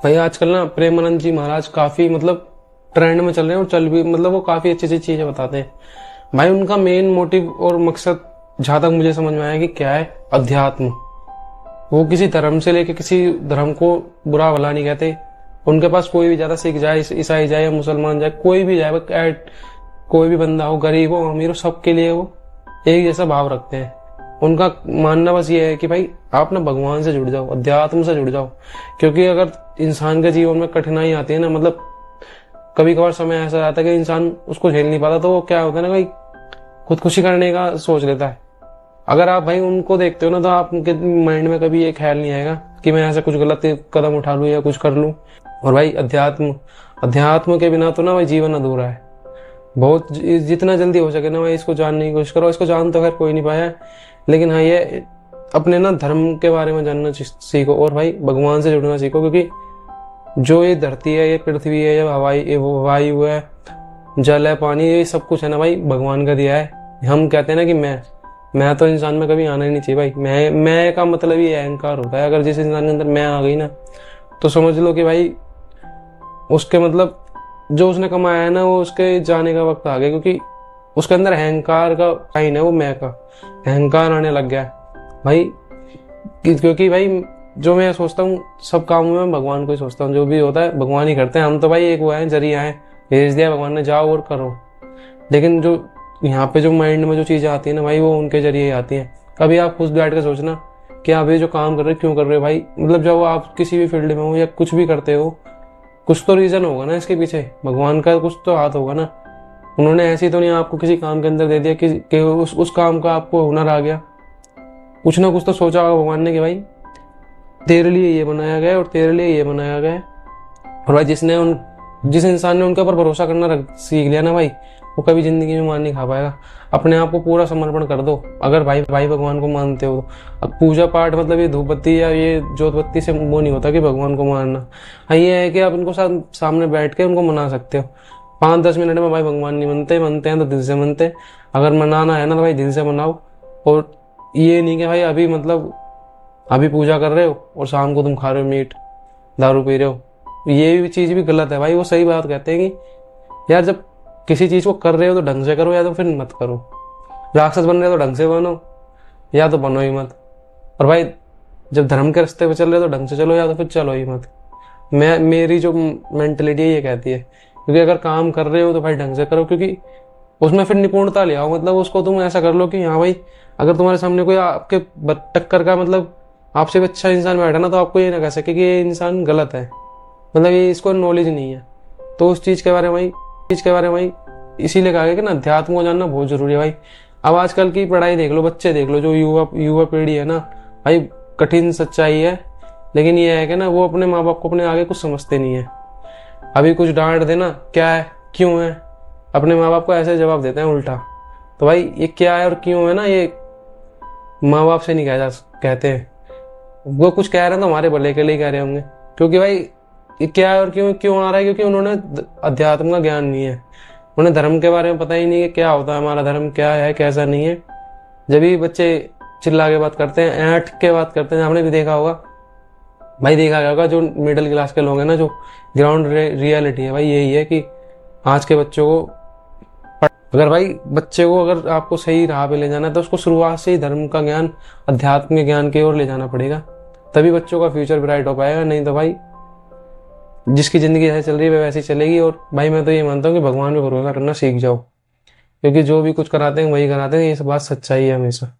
भाई आजकल ना प्रेमानंद जी महाराज काफी ट्रेंड में चल रहे हैं और चल भी वो काफी अच्छी अच्छी चीजें बताते हैं। भाई उनका मेन मोटिव और मकसद जहां तक मुझे समझ में आया कि क्या है, अध्यात्म। वो किसी धर्म से लेके किसी धर्म को बुरा भला नहीं कहते। उनके पास कोई भी ज्यादा सिख जाए, ईसाई जाए या मुसलमान जाए, कोई भी जाए, कोई भी बंदा हो, गरीब हो अमीर हो, सबके लिए वो एक जैसा भाव रखते हैं। उनका मानना बस ये है कि भाई आप ना भगवान से जुड़ जाओ, अध्यात्म से जुड़ जाओ। क्योंकि अगर इंसान के जीवन में कठिनाई आती है ना, कभी कभार समय ऐसा आता है कि इंसान उसको झेल नहीं पाता, तो वो क्या होता है ना भाई, खुदकुशी करने का सोच लेता है। अगर आप भाई उनको देखते हो ना, तो आपके माइंड में कभी ये ख्याल नहीं आएगा कि मैं ऐसा कुछ गलत कदम उठा लूं या कुछ कर लूं। और भाई अध्यात्म अध्यात्म के बिना तो ना भाई जीवन अधूरा है। बहुत जितना जल्दी हो सके ना भाई इसको जानने की कोशिश करो। इसको जान तो खैर कोई नहीं पाया है, लेकिन हाँ ये अपने ना धर्म के बारे में जानना सीखो और भाई भगवान से जुड़ना सीखो। क्योंकि जो ये धरती है, ये पृथ्वी है, ये हवाई, ये वायु है, जल है, पानी, ये सब कुछ है ना भाई भगवान का दिया है। हम कहते हैं ना कि मैं तो इंसान में कभी आना ही नहीं चाहिए भाई। मैं का मतलब ही अहंकार होता है। अगर जिस इंसान के अंदर मैं आ गई ना, तो समझ लो कि भाई उसके जो उसने कमाया है ना, वो उसके जाने का वक्त आ गया। क्योंकि उसके अंदर अहंकार का साइन है, वो मैं का अहंकार आने लग गया है भाई। क्योंकि भाई जो मैं सोचता हूँ सब कामों में भगवान को ही सोचता हूँ। जो भी होता है भगवान ही करते हैं। हम तो भाई एक वो है, जरिया है, भेज दिया भगवान ने, जाओ और करो। लेकिन जो यहाँ पे जो माइंड में जो चीजें आती है ना भाई, वो उनके जरिए ही आती हैं। कभी आप खुद बैठ के सोचना कि आप ये जो काम कर रहे हो क्यों कर रहे हो भाई। जब आप किसी भी फील्ड में हो या कुछ भी करते हो, कुछ तो रीजन होगा ना इसके पीछे, भगवान का कुछ तो हाथ होगा ना। उन्होंने ऐसे तो नहीं आपको किसी काम के अंदर दे दिया कि उस काम का आपको हुनर आ गया। कुछ ना कुछ तो सोचा होगा भगवान ने कि भाई तेरे लिए ये बनाया गया है और तेरे लिए ये बनाया गया है। और भाई जिस इंसान ने उनके ऊपर भरोसा करना सीख लिया ना भाई, वो कभी जिंदगी में मार नहीं खा पाएगा। अपने आप को पूरा समर्पण कर दो अगर भाई भगवान को मानते हो तो। अब पूजा पाठ ये धूप बत्ती या ये जोत बत्ती से वो नहीं होता कि भगवान को मानना। हाँ ये है कि आप उनको सामने बैठ के उनको मना सकते हो। 5-10 मिनट में भाई भगवान नहीं मनते हैं तो दिल से मनते। अगर मनाना है ना तो भाई दिल से मनाओ। और ये नहीं कि भाई अभी पूजा कर रहे हो और शाम को तुम खा रहे हो मीट, दारू पी रहे हो। ये भी चीज भी गलत है भाई। वो सही बात कहते हैं कि यार जब किसी चीज को कर रहे हो तो ढंग से करो, या तो फिर मत करो। राक्षस बन रहे हो तो ढंग से बनो, या तो बनो ही मत। और भाई जब धर्म के रास्ते पे चल रहे हो तो ढंग से चलो, या तो फिर चलो ही मत। मेरी जो मेंटेलिटी है ये कहती है। क्योंकि अगर काम कर रहे हो तो भाई ढंग से करो। क्योंकि उसमें फिर निपुणता ले आओ। उसको तुम ऐसा कर लो कि हाँ भाई अगर तुम्हारे सामने कोई आपके टक्कर का आपसे भी अच्छा इंसान बैठा ना, तो आपको ये ना कह सके कि ये इंसान गलत है, ये इसको नॉलेज नहीं है। तो उस चीज के बारे में इसीलिए कहा गया कि ना अध्यात्म को जानना बहुत जरूरी है भाई। अब आजकल की पढ़ाई देख लो, बच्चे देख लो, जो युवा पीढ़ी है ना भाई, कठिन सच्चाई है। लेकिन ये है कि ना वो अपने माँ बाप को अपने आगे कुछ समझते नहीं है। अभी कुछ डांट देना, क्या है क्यों है, अपने माँ बाप को ऐसे जवाब देते हैं उल्टा। तो भाई ये क्या है और क्यों है ना, ये माँ बाप से नहीं कहते हैं। वो कुछ कह रहे हैं तो हमारे भले के लिए कह रहे होंगे। क्योंकि भाई ये क्या है और क्यों आ रहा है, क्योंकि उन्होंने अध्यात्म का ज्ञान नहीं है। उन्हें धर्म के बारे में पता ही नहीं कि क्या होता है, हमारा धर्म क्या है कैसा नहीं है। जब भी बच्चे चिल्ला के बात करते हैं, ऐंठ के बात करते हैं, आपने भी देखा होगा भाई, देखा गया होगा जो मिडिल क्लास के लोग हैं ना, जो ग्राउंड रियलिटी है भाई यही है कि आज के बच्चों को अगर आपको सही राह पे ले जाना है तो उसको शुरुआत से ही धर्म का ज्ञान, अध्यात्म के ज्ञान की ओर ले जाना पड़ेगा। तभी बच्चों का फ्यूचर ब्राइट हो पाएगा। नहीं तो भाई जिसकी जिंदगी ऐसे चल रही है वैसी चलेगी। और भाई मैं तो ये मानता हूँ कि भगवान पे भरोसा करना सीख जाओ। क्योंकि जो भी कुछ कराते हैं वही कराते हैं, ये सब बात सच्चाई है हमेशा।